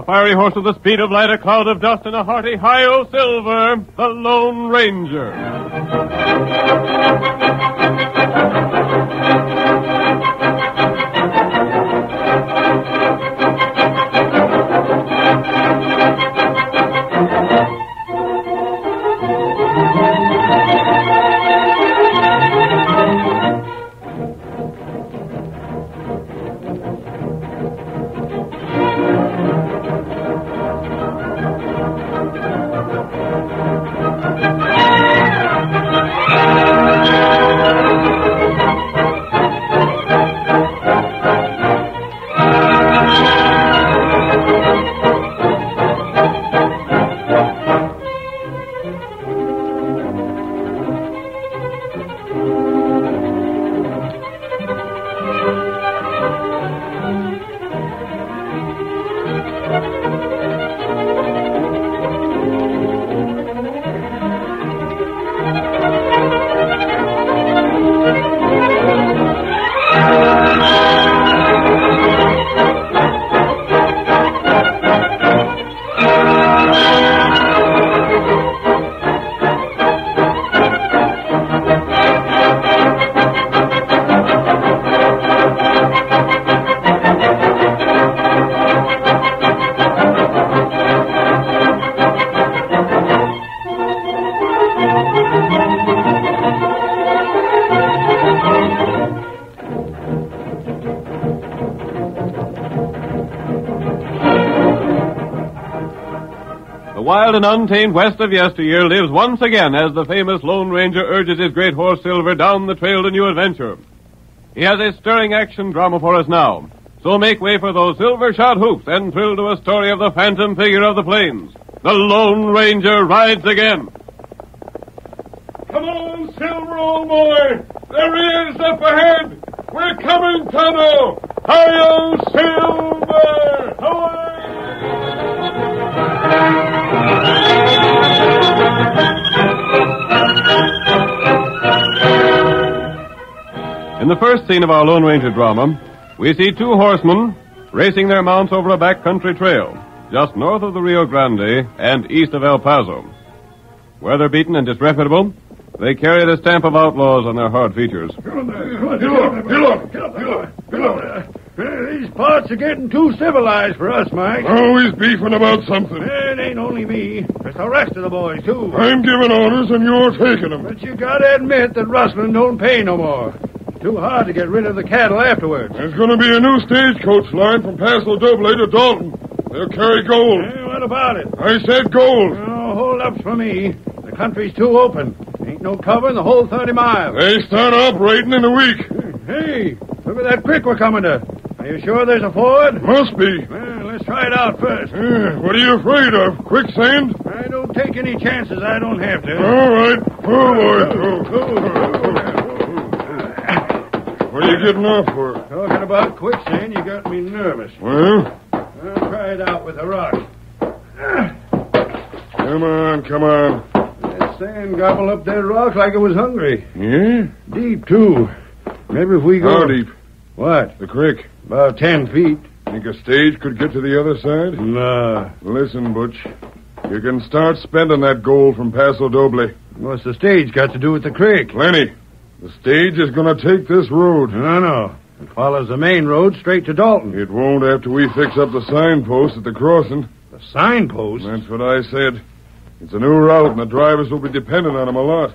Fiery horse with the speed of light, a cloud of dust, and a hearty hi-yo silver, the Lone Ranger. Wild and untamed west of yesteryear lives once again as the famous Lone Ranger urges his great horse Silver down the trail to new adventure. He has a stirring action drama for us now. So make way for those silver-shod hoofs and thrill to a story of the phantom figure of the plains. The Lone Ranger rides again. Come on, Silver, old boy. There he is up ahead. We're coming, Tonto. Hi-yo, Silver! Hi-yo! In the first scene of our Lone Ranger drama, we see two horsemen racing their mounts over a backcountry trail, just north of the Rio Grande and east of El Paso. Weather-beaten and disreputable, they carry the stamp of outlaws on their hard features. These parts are getting too civilized for us, Mike. Always beefing about something. It ain't only me. It's the rest of the boys, too. I'm giving orders and you're taking them. But you gotta admit that rustling don't pay no more. Too hard to get rid of the cattle afterwards. There's going to be a new stagecoach line from Paso Doble to Dalton. They'll carry gold. Hey, what about it? I said gold. No hold-ups for me. The country's too open. Ain't no cover in the whole 30 miles. They start operating in a week. Hey, look at that creek we're coming to. Are you sure there's a ford? Must be. Well, let's try it out first. What are you afraid of? Quicksand? I don't take any chances I don't have to. All right. Oh, boy. What are you getting off for? Talking about quicksand, you got me nervous. Well? I'll try it out with a rock. Come on. That sand gobbled up that rock like it was hungry. Yeah? Deep, too. Maybe if we go... How deep? What? The creek. About 10 feet. Think a stage could get to the other side? Nah. Listen, Butch. You can start spending that gold from Paso Doble. What's the stage got to do with the creek? Plenty. The stage is going to take this road. No. It follows the main road straight to Dalton. It won't after we fix up the signpost at the crossing. The signpost? That's what I said. It's a new route, and the drivers will be dependent on them a lot,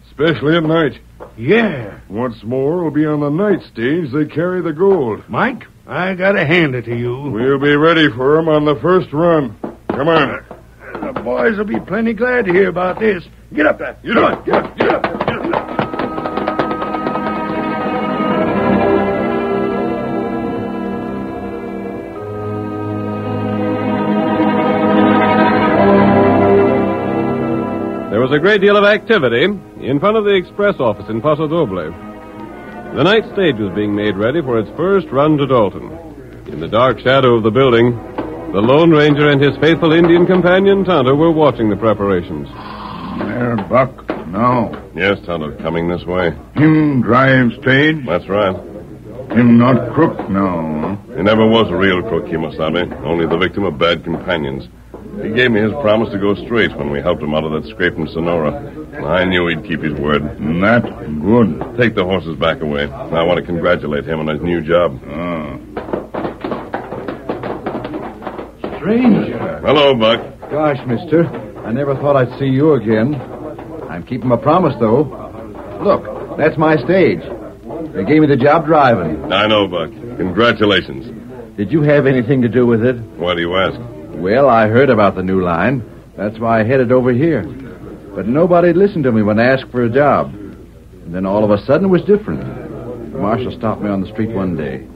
especially at night. Yeah. What's more, it'll be on the night stage they carry the gold. Mike, I gotta hand it to you. We'll be ready for them on the first run. Come on. The boys will be plenty glad to hear about this. Get up there. Get up. There was a great deal of activity in front of the express office in Paso Doble. The night stage was being made ready for its first run to Dalton. In the dark shadow of the building, the Lone Ranger and his faithful Indian companion, Tonto, were watching the preparations. There, Buck. Now. Yes, Tonto, coming this way. Him drive stage? That's right. Him not crook now, He never was a real crook, Kimasabi, only the victim of bad companions. He gave me his promise to go straight when we helped him out of that scrape in Sonora. I knew he'd keep his word. That good. Take the horses back away. I want to congratulate him on his new job. Stranger. Hello, Buck. Gosh, mister, I never thought I'd see you again. I'm keeping my promise, though. Look, that's my stage. They gave me the job driving. I know, Buck. Congratulations. Did you have anything to do with it? Why do you ask? Well, I heard about the new line. That's why I headed over here. But nobody listened to me when I asked for a job. And then all of a sudden it was different. The marshal stopped me on the street one day.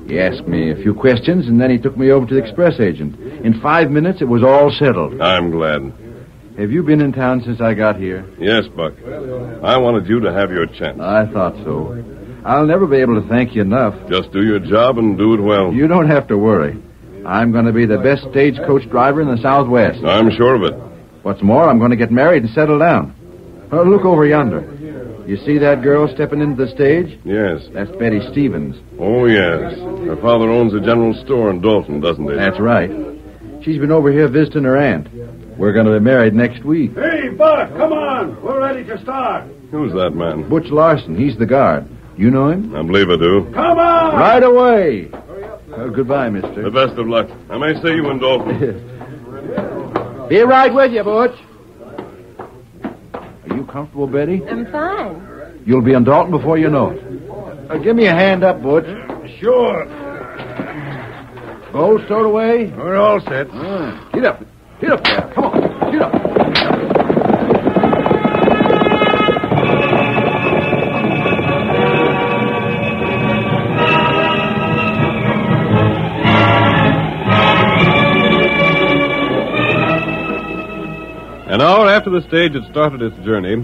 He asked me a few questions, and then he took me over to the express agent. In 5 minutes, it was all settled. I'm glad. Have you been in town since I got here? Yes, Buck. I wanted you to have your chance. I thought so. I'll never be able to thank you enough. Just do your job and do it well. You don't have to worry. I'm going to be the best stagecoach driver in the Southwest. I'm sure of it. What's more, I'm going to get married and settle down. Oh, look over yonder. You see that girl stepping into the stage? Yes. That's Betty Stevens. Oh, yes. Her father owns a general store in Dalton, doesn't he? That's right. She's been over here visiting her aunt. We're going to be married next week. Hey, Buck, come on. We're ready to start. Who's that man? Butch Larson. He's the guard. You know him? I believe I do. Come on. Right away. Goodbye, mister. The best of luck. I may see you in Dalton. Be right with you, Butch. Are you comfortable, Betty? I'm fine. You'll be in Dalton before you know it. Give me a hand up, Butch. Sure. Bowl stowed away? We're all set. Get up. Get up there. Come on. Get up. An hour after the stage had started its journey,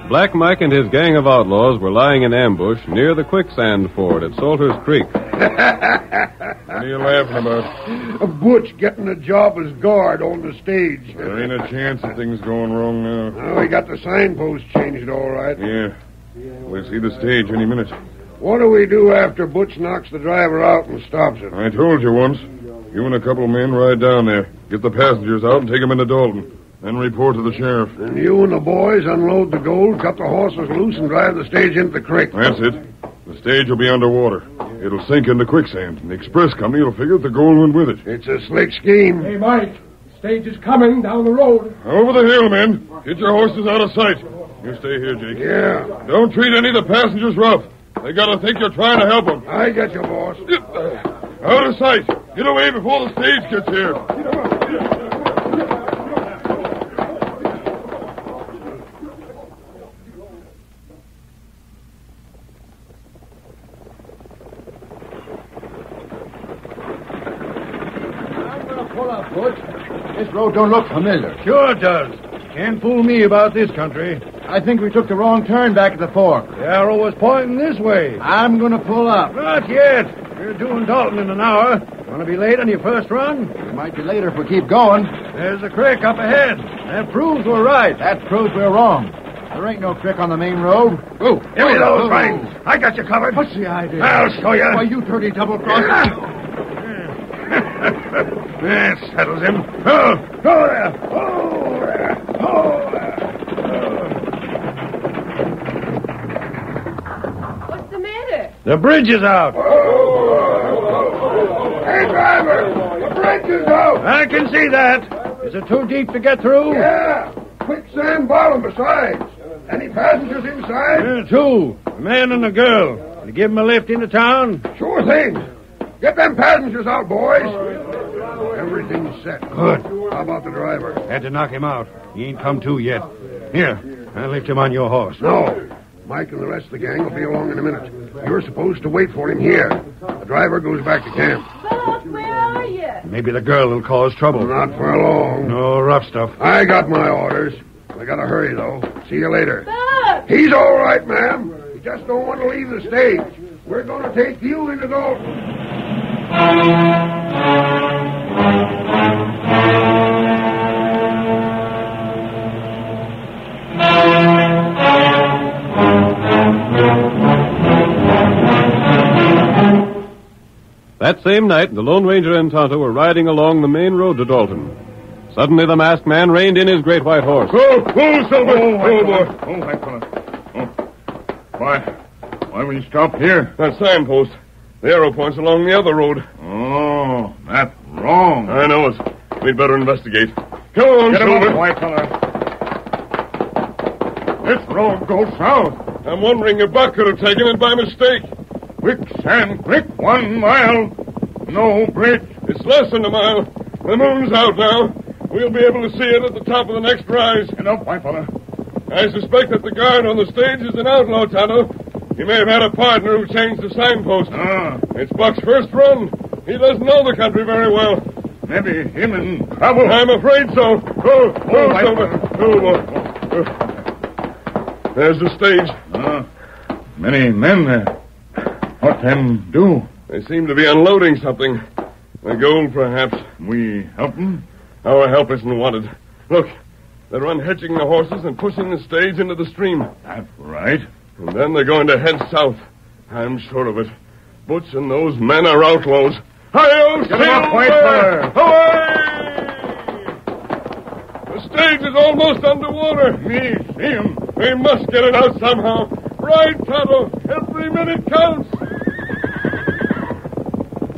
Black Mike and his gang of outlaws were lying in ambush near the quicksand ford at Salter's Creek. What are you laughing about? Butch getting a job as guard on the stage. There ain't a chance of things going wrong now. Oh, we got the signpost changed all right. Yeah. We'll see the stage any minute. What do we do after Butch knocks the driver out and stops it? I told you once. You and a couple of men ride down there. Get the passengers out and take them into Dalton. Then report to the sheriff. And you and the boys unload the gold, cut the horses loose, and drive the stage into the creek. That's it. The stage will be underwater. It'll sink into quicksand, and the express company will figure the gold went with it. It's a slick scheme. Hey, Mike, stage is coming down the road. Over the hill, men. Get your horses out of sight. You stay here, Jake. Yeah. Don't treat any of the passengers rough. They gotta think you're trying to help them. I get you, boss. Out of sight. Get away before the stage gets here. This road don't look familiar. Sure it does. Can't fool me about this country. I think we took the wrong turn back at the fork. The arrow was pointing this way. I'm going to pull up. Not yet. You're doing Dalton in an hour. Want to be late on your first run? It might be later if we keep going. There's a creek up ahead. That proves we're right. That proves we're wrong. There ain't no creek on the main road. Oh, give me those reins. I got you covered. What's the idea? I'll show you. Why, you dirty double-crosser. That settles him. Oh there. Oh there. Oh there. What's the matter? The bridge is out. Hey, driver. The bridge is out. I can see that. Is it too deep to get through? Yeah. Quicksand bottom besides. Any passengers inside? Two. A man and a girl. Can you give them a lift into town? Sure thing. Get them passengers out, boys. Everything's set. Good. How about the driver? Had to knock him out. He ain't come to yet. Here, I'll lift him on your horse. No. Mike and the rest of the gang will be along in a minute. You're supposed to wait for him here. The driver goes back to camp. Bob, where are you? Maybe the girl will cause trouble. Not for long. No rough stuff. I got my orders. I gotta hurry, though. See you later. Bob! He's all right, ma'am. He just don't want to leave the stage. We're gonna take you into Dalton. That same night, the Lone Ranger and Tonto were riding along the main road to Dalton. Suddenly, the masked man reined in his great white horse. Whoa, Silver! Oh, boy. Oh, white fella. Oh. Why will you stop here? That signpost. The arrow points along the other road. Oh, that's wrong. I know it. We'd better investigate. Come on, Get Silver. him up, white fella. This road goes south. I'm wondering if Buck could have taken it by mistake. Quicksand Creek, 1 mile. No bridge. It's less than a mile. The moon's out now. We'll be able to see it at the top of the next rise. Get up, white fella. I suspect that the guard on the stage is an outlaw, Tonto. He may have had a partner who changed the signpost. It's Buck's first run. He doesn't know the country very well. Maybe him in trouble. I'm afraid so. Go, Silver. There's the stage. Many men there. What them do? They seem to be unloading something. The gold, perhaps. We help them? Our help isn't wanted. Look, they're unhitching the horses and pushing the stage into the stream. That's right. And then they're going to head south. I'm sure of it. Butch and those men are outlaws. Hi-yo, Get him up, white fella. Away! The stage is almost underwater. Me see him. We must get it out somehow. Right, Tonto. Every minute counts.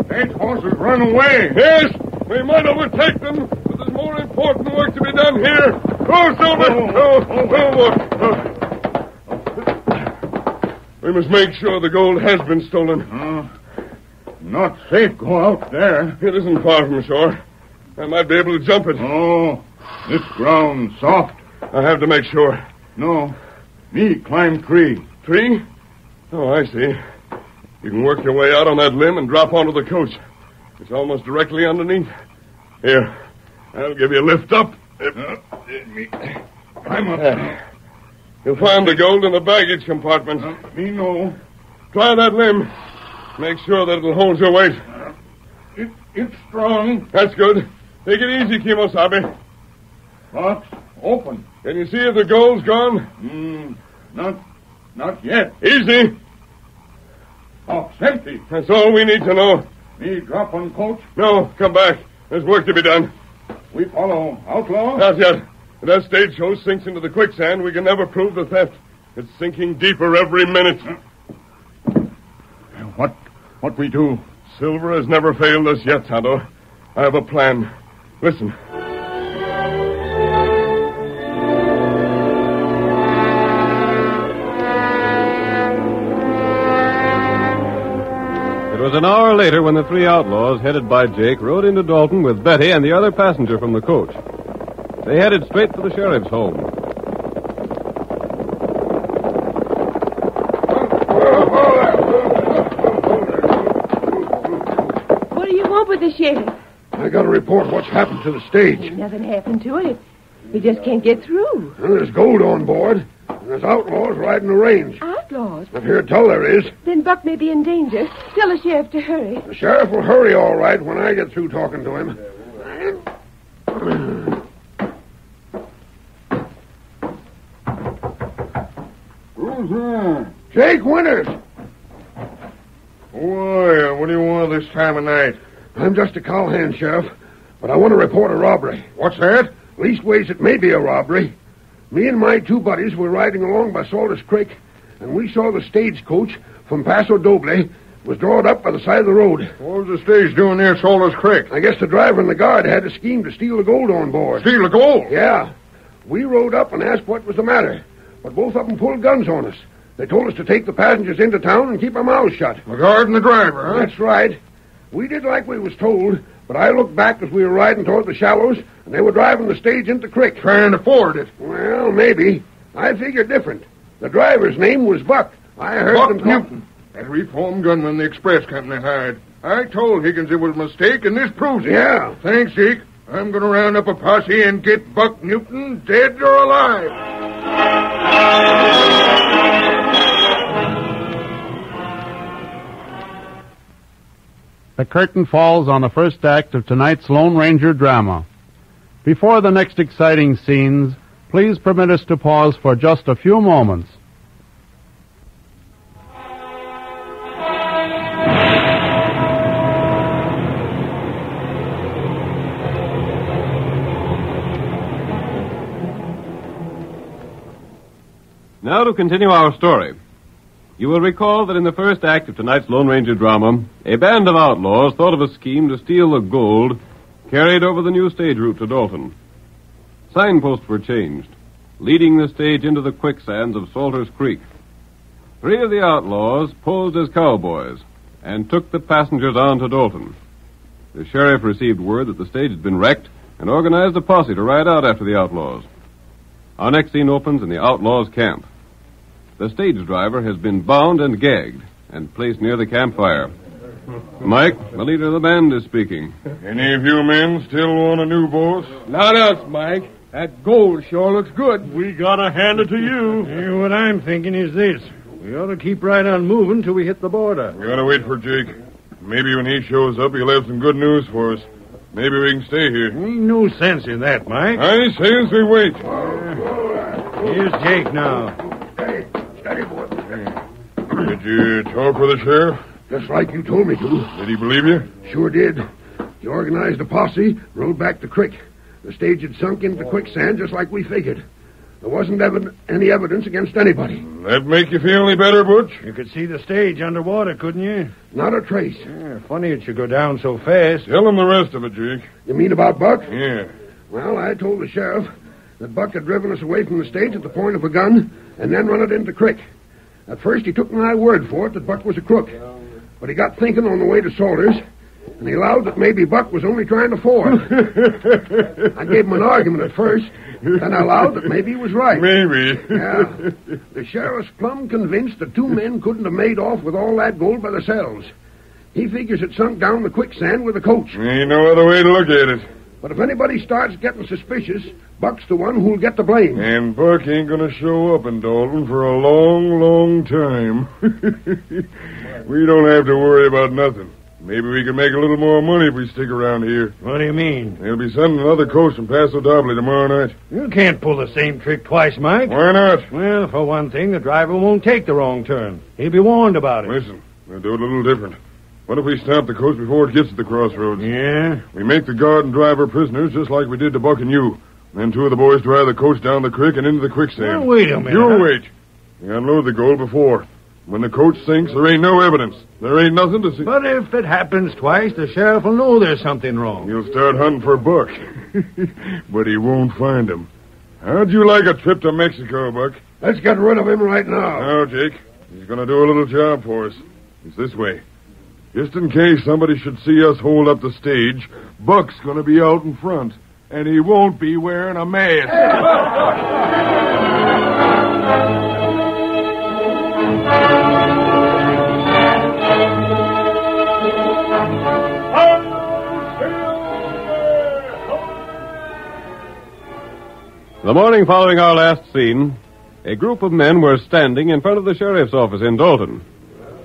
Stage horses run away. Yes, we might overtake them, but there's more important work to be done here. Go, Silver! We must make sure the gold has been stolen. Not safe go out there. It isn't far from shore. I might be able to jump it. Oh, this ground soft. I have to make sure. No, me climb tree. Tree? Oh, I see. You can work your way out on that limb and drop onto the coach. It's almost directly underneath. Here, I'll give you a lift up. Climb up. You'll find the gold in the baggage compartment. Me know. Try that limb. Make sure that it'll hold your weight. It's strong. That's good. Take it easy, Kimosabe. Box open. Can you see if the gold's gone? Not yet. Easy. Box empty. That's all we need to know. Me drop on coach. No, come back. There's work to be done. We follow outlaw. Not yet. If that stagecoach sinks into the quicksand, we can never prove the theft. It's sinking deeper every minute. What we do? Silver has never failed us yet, Tonto. I have a plan. Listen. It was an hour later when the three outlaws, headed by Jake, rode into Dalton with Betty and the other passenger from the coach. They headed straight for the sheriff's home. What do you want with the sheriff? I got to report what's happened to the stage. Nothing happened to it. He just can't get through. Well, there's gold on board, and there's outlaws riding the range. Outlaws? I've heard tell there is. Then Buck may be in danger. Tell the sheriff to hurry. The sheriff will hurry all right when I get through talking to him. Who's that? Jake Winters. Boy, what do you want this time of night? I'm just a cowhand, Sheriff, but I want to report a robbery. What's that? Leastways, it may be a robbery. Me and my two buddies were riding along by Salters Creek, and we saw the stagecoach from Paso Doble was drawn up by the side of the road. What was the stage doing near Salters Creek? I guess the driver and the guard had a scheme to steal the gold on board. Steal the gold? Yeah. We rode up and asked what was the matter, but both of them pulled guns on us. They told us to take the passengers into town and keep our mouths shut. The guard and the driver, huh? That's right. We did like we was told, but I looked back as we were riding toward the shallows, and they were driving the stage into the creek. Trying to ford it. Well, maybe. I figured different. The driver's name was Buck. I heard Buck them talk- Newton. That reformed gunman the express company hired. I told Higgins it was a mistake, and this proves it. Yeah. Thanks, Zeke. I'm going to round up a posse and get Buck Newton dead or alive. the curtain falls on the first act of tonight's Lone Ranger drama. Before the next exciting scenes, please permit us to pause for just a few moments. Now to continue our story. You will recall that in the first act of tonight's Lone Ranger drama, a band of outlaws thought of a scheme to steal the gold carried over the new stage route to Dalton. Signposts were changed, leading the stage into the quicksands of Salter's Creek. 3 of the outlaws posed as cowboys and took the passengers on to Dalton. The sheriff received word that the stage had been wrecked and organized a posse to ride out after the outlaws. Our next scene opens in the outlaws' camp. The stage driver has been bound and gagged and placed near the campfire. Mike, the leader of the band, is speaking. Any of you men still want a new boss? Not us, Mike. That gold sure looks good. We gotta hand it to you. What I'm thinking is this. We ought to keep right on moving till we hit the border. We gotta wait for Jake. Maybe when he shows up, he'll have some good news for us. Maybe we can stay here. Ain't no sense in that, Mike. I say as we wait. Here's Jake now. Steady. Steady, boy. Did you talk with the sheriff? Just like you told me to. Did he believe you? Sure did. He organized a posse, rode back the creek. The stage had sunk into the quicksand just like we figured. There wasn't any evidence against anybody. That make you feel any better, Butch? You could see the stage underwater, couldn't you? Not a trace. Yeah, funny it should go down so fast. Tell him the rest of it, Jake. You mean about Buck? Yeah. Well, I told the sheriff that Buck had driven us away from the stage at the point of a gun and then run it into the creek. At first, he took my word for it that Buck was a crook. But he got thinking on the way to Salter's, and he allowed that maybe Buck was only trying to ford. I gave him an argument at first, then I allowed that maybe he was right. Maybe. Yeah. The sheriff's plumb convinced the 2 men couldn't have made off with all that gold by themselves. He figures it sunk down the quicksand with the coach. Ain't no other way to look at it. But if anybody starts getting suspicious, Buck's the one who'll get the blame. And Buck ain't gonna show up in Dalton for a long, long time. We don't have to worry about nothing. Maybe we can make a little more money if we stick around here. What do you mean? They'll be sending another coach from Paso Doble tomorrow night. You can't pull the same trick twice, Mike. Why not? Well, for one thing, the driver won't take the wrong turn. He'll be warned about it. Listen, we'll do it a little different. What if we stop the coach before it gets to the crossroads? Yeah? We make the guard and driver prisoners just like we did to Buck and you. Then 2 of the boys drive the coach down the creek and into the quicksand. Well, wait a minute. You wait. We unload the gold before. When the coach sinks, there ain't no evidence. There ain't nothing to see. But if it happens twice, the sheriff will know there's something wrong. He'll start hunting for Buck. But he won't find him. How'd you like a trip to Mexico, Buck? Let's get rid of him right now. No, Jake. He's going to do a little job for us. It's this way. Just in case somebody should see us hold up the stage, Buck's going to be out in front, and he won't be wearing a mask. The morning following our last scene, a group of men were standing in front of the sheriff's office in Dalton.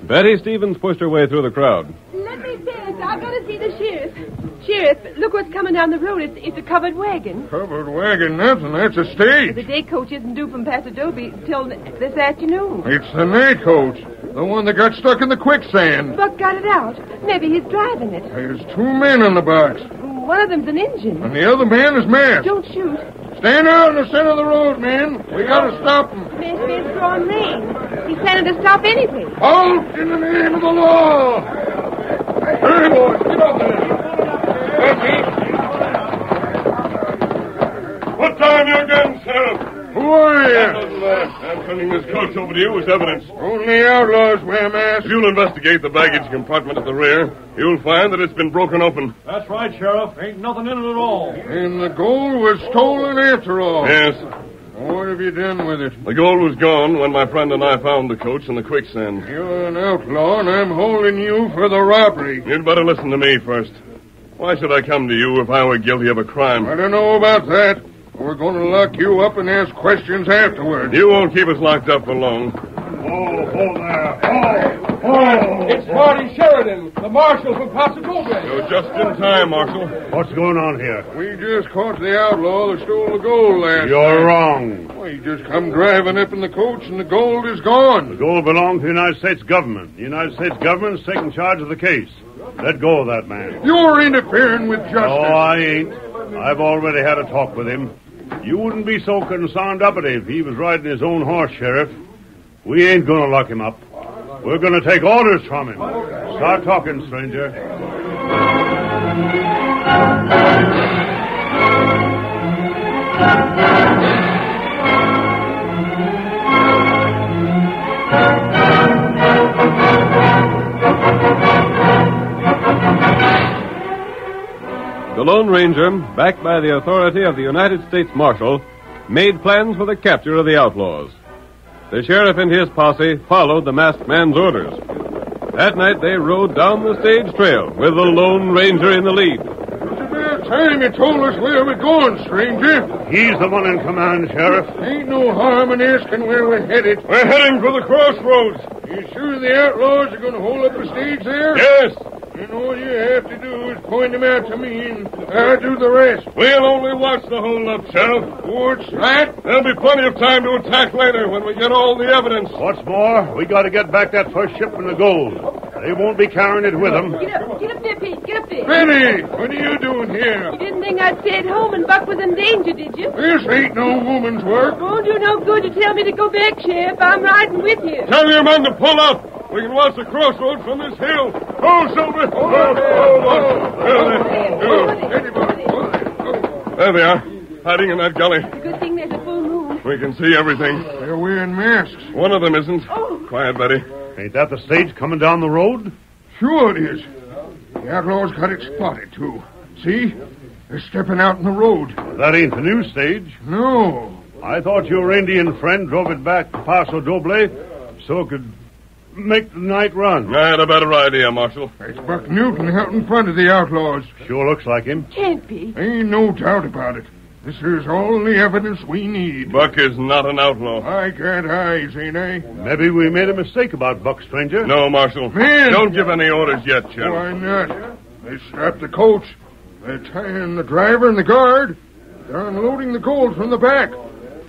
Betty Stevens pushed her way through the crowd. Let me see it. I've got to see the sheriff. Sheriff, look what's coming down the road. It's a covered wagon. Covered wagon? Nothing. That's a stage. The day coach isn't due from Paso Doble till this afternoon. It's the night coach. The one that got stuck in the quicksand. Buck got it out. Maybe he's driving it. There's 2 men in the box. One of them's an engine. And the other man is masked. Don't shoot. Stand out in the center of the road, man. We gotta stop him. Maybe it's throwing rain. He's planning to stop anything. Halt in the name of the law. Hurry, boys. Get up there. What time you again, Sheriff? Who are you? I'm sending this coach over to you as evidence. Only outlaws wear masks. If you'll investigate the baggage compartment at the rear, you'll find that it's been broken open. That's right, Sheriff. Ain't nothing in it at all. And the gold was stolen after all. Yes. What have you done with it? The gold was gone when my friend and I found the coach in the quicksand. You're an outlaw, and I'm holding you for the robbery. You'd better listen to me first. Why should I come to you if I were guilty of a crime? I don't know about that. We're going to lock you up and ask questions afterwards. You won't keep us locked up for long. Oh, there. Oh. It's Marty Sheridan, the marshal from Paso Doble. You're just in time, Marshal. What's going on here? We just caught the outlaw that stole the gold last You're night. wrong. Well, he just come driving up in the coach and the gold is gone. The gold belongs to the United States government. The United States government's taking charge of the case. Let go of that man. You're interfering with justice. Oh, I ain't. I've already had a talk with him. You wouldn't be so concerned uppity if he was riding his own horse, Sheriff. We ain't gonna lock him up. We're gonna take orders from him. Start talking, stranger. The Lone Ranger, backed by the authority of the United States Marshal, made plans for the capture of the outlaws. The sheriff and his posse followed the masked man's orders. That night they rode down the stage trail with the Lone Ranger in the lead. It's about time you told us where we're going, stranger. He's the one in command, Sheriff. Ain't no harm in asking where we're headed. We're heading for the crossroads. You sure the outlaws are going to hold up the stage there? Yes. And all you have to do is point them out to me, and I'll do the rest. We'll only watch the hold-up, Sheriff. What's that? There'll be plenty of time to attack later when we get all the evidence. What's more, we got to get back that first shipment of gold. They won't be carrying it with them. Get up there, Pete. Get up there. Benny, what are you doing here? You didn't think I'd stay at home and Buck was in danger, did you? This ain't no woman's work. Won't do no good to tell me to go back, Sheriff. I'm riding with you. Tell your men to pull up. We can watch the crossroads from this hill. Oh, Silver! There they are, hiding in that gully. Good thing there's a full moon. We can see everything. They're wearing masks. One of them isn't. Oh. Quiet, Betty. Ain't that the stage coming down the road? Sure it is. The outlaws got it spotted, too. See? They're stepping out in the road. That ain't the new stage. No. I thought your Indian friend drove it back to Paso Doble so it could make the night run. I had a better idea, Marshal. It's Buck Newton out in front of the outlaws. Sure looks like him. Can't be. Ain't no doubt about it. This is all the evidence we need. Buck is not an outlaw. I got eyes, ain't I? Maybe we made a mistake about Buck, stranger. No, Marshal. Man! Don't give any orders yet, Sheriff. Why not? They strapped the coach. They're tying the driver and the guard. They're unloading the gold from the back.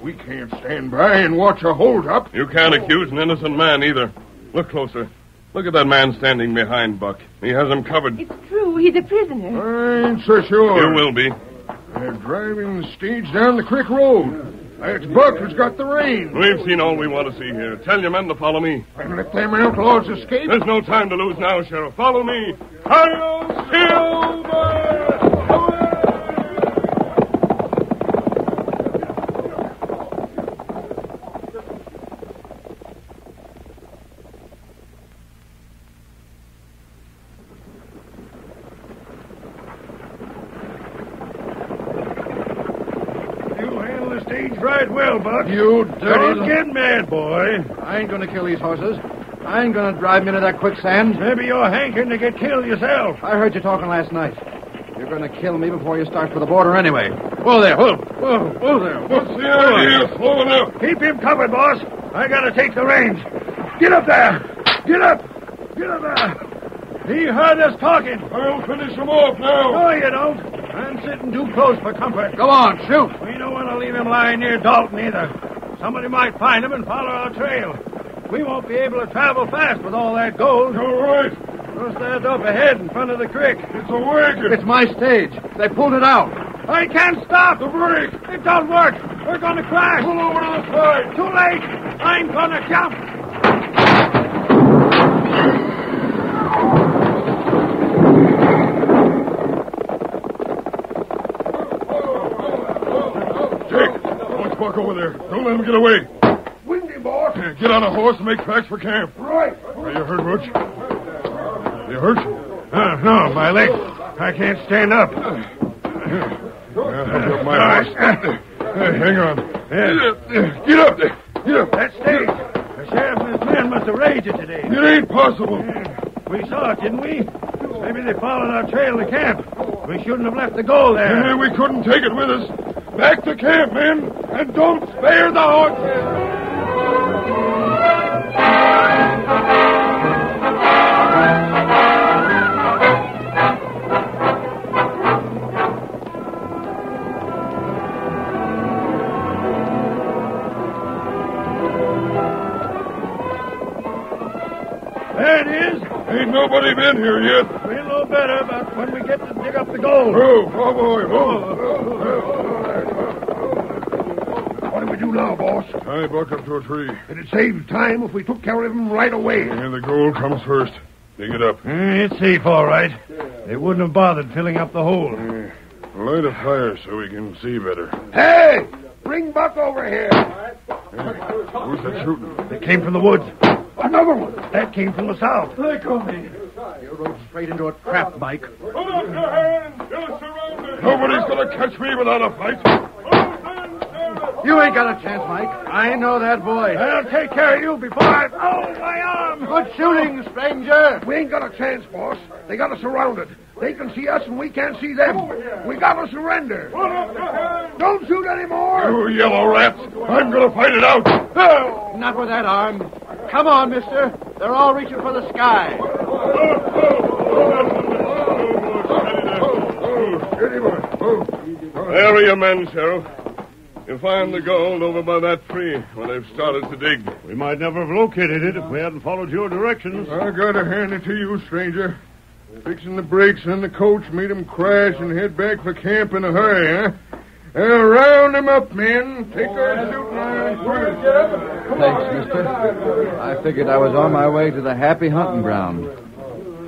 We can't stand by and watch a hold-up. You can't accuse an innocent man, either. Look closer. Look at that man standing behind Buck. He has him covered. It's true. He's a prisoner. I ain't so sure. You will be. They're driving the stage down the creek road. That's Buck who's got the reins. We've seen all we want to see here. Tell your men to follow me. And let them outlaws escape? There's no time to lose now, Sheriff. Follow me. Hail Silver! Right well, Buck. You dirty... Don't get mad, boy. I ain't gonna kill these horses. I ain't gonna drive them into that quicksand. Maybe you're hankering to get killed yourself. I heard you talking last night. You're gonna kill me before you start for the border anyway. Whoa there, whoa. Whoa there. What's the idea? Slowing up. Keep him covered, boss. I gotta take the reins. Get up there. Get up. Get up there. He heard us talking. I'll finish him off now. No, you don't. I'm sitting too close for comfort. Go on, shoot. We don't want to leave him lying near Dalton either. Somebody might find him and follow our trail. We won't be able to travel fast with all that gold. You're right. Just stand up ahead in front of the creek. It's a wagon. It's my stage. They pulled it out. I can't stop. The brake. It don't work. We're going to crash. Pull over to the side. Too late. I'm going to jump. Buck over there. Don't let him get away. Windy, boss. Get on a horse and make tracks for camp. Right. Are you hurt, Roach? You hurt? No, my leg. I can't stand up. I'll help you up my horse. Hang on. Get up there. Get up. That stage. The sheriff and his men must have raised it today. It ain't possible. We saw it, didn't we? Maybe they followed our trail to camp. We shouldn't have left the gold there. We couldn't take it with us. Back to camp, men, and don't spare the horses. is? Ain't nobody been here yet. We'll know better about when we get to dig up the gold. Oh, boy. What do we do now, boss? Tie Buck up to a tree. It'd save time if we took care of him right away. And the gold comes first. Dig it up. It's safe, all right. They wouldn't have bothered filling up the hole. Light a fire so we can see better. Hey! Bring Buck over here. Who's that shooting? They came from the woods. Another one. That came from the south. Let go me. You rode straight into a trap, Mike. Put up your hands. You're surrounded. Nobody's going to catch me without a fight. You ain't got a chance, Mike. I know that boy. I'll take care of you before I... Oh, my arm! Good shooting, stranger. We ain't got a chance, boss. They got us surrounded. They can see us and we can't see them. We got to surrender. Don't shoot anymore. You yellow rats. I'm going to fight it out. Oh, not with that arm. Come on, mister. They're all reaching for the sky. There are your men, Sheriff. You'll find the gold over by that tree where they've started to dig. We might never have located it if we hadn't followed your directions. I gotta hand it to you, stranger. Fixing the brakes on the coach made 'em crash and head back for camp in a hurry, huh? Round 'em up, men. Take their shooting irons. Thanks, mister. I figured I was on my way to the happy hunting ground.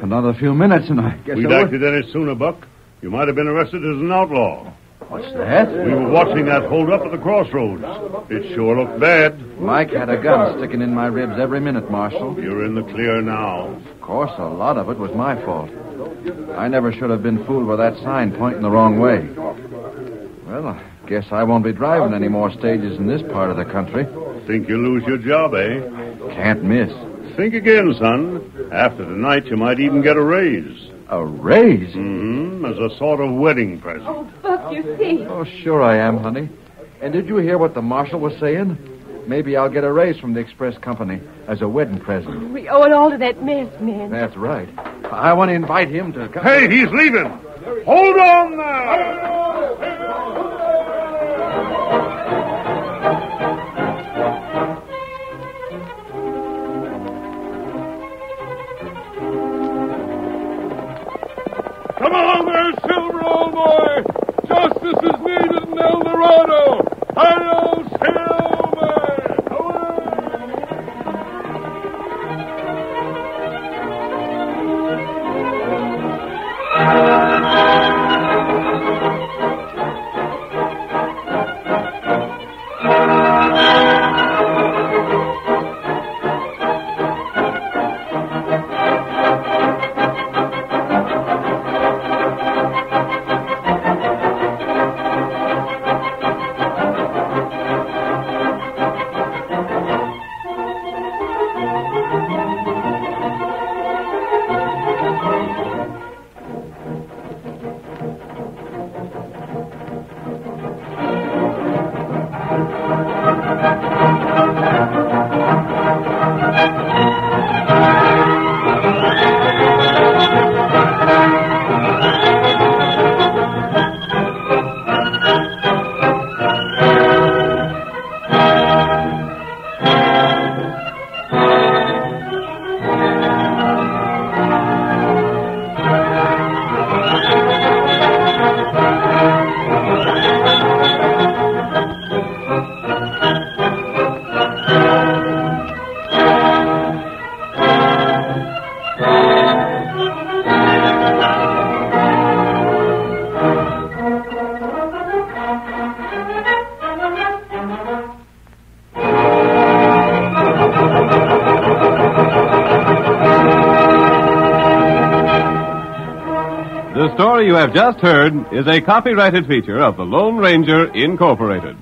Another few minutes and I guess We'd acted any sooner, Buck. You might have been arrested as an outlaw. What's that? We were watching that hold up at the crossroads. It sure looked bad. Mike had a gun sticking in my ribs every minute, Marshal. You're in the clear now. Of course, a lot of it was my fault. I never should have been fooled by that sign pointing the wrong way. Well, I guess I won't be driving any more stages in this part of the country. Think you'll lose your job, eh? Can't miss. Think again, son. After tonight, you might even get a raise. A raise? Mm-hmm, as a sort of wedding present. Oh, Buck, you see. Oh, sure I am, honey. And did you hear what the marshal was saying? Maybe I'll get a raise from the express company as a wedding present. We owe it all to that masked man. That's right. I want to invite him to come. Hey, he's leaving. Hold on now. Come on there, Silver, old boy. Justice is needed in El Dorado. Hi-yo, Silver. The story you have just heard is a copyrighted feature of the Lone Ranger, Incorporated.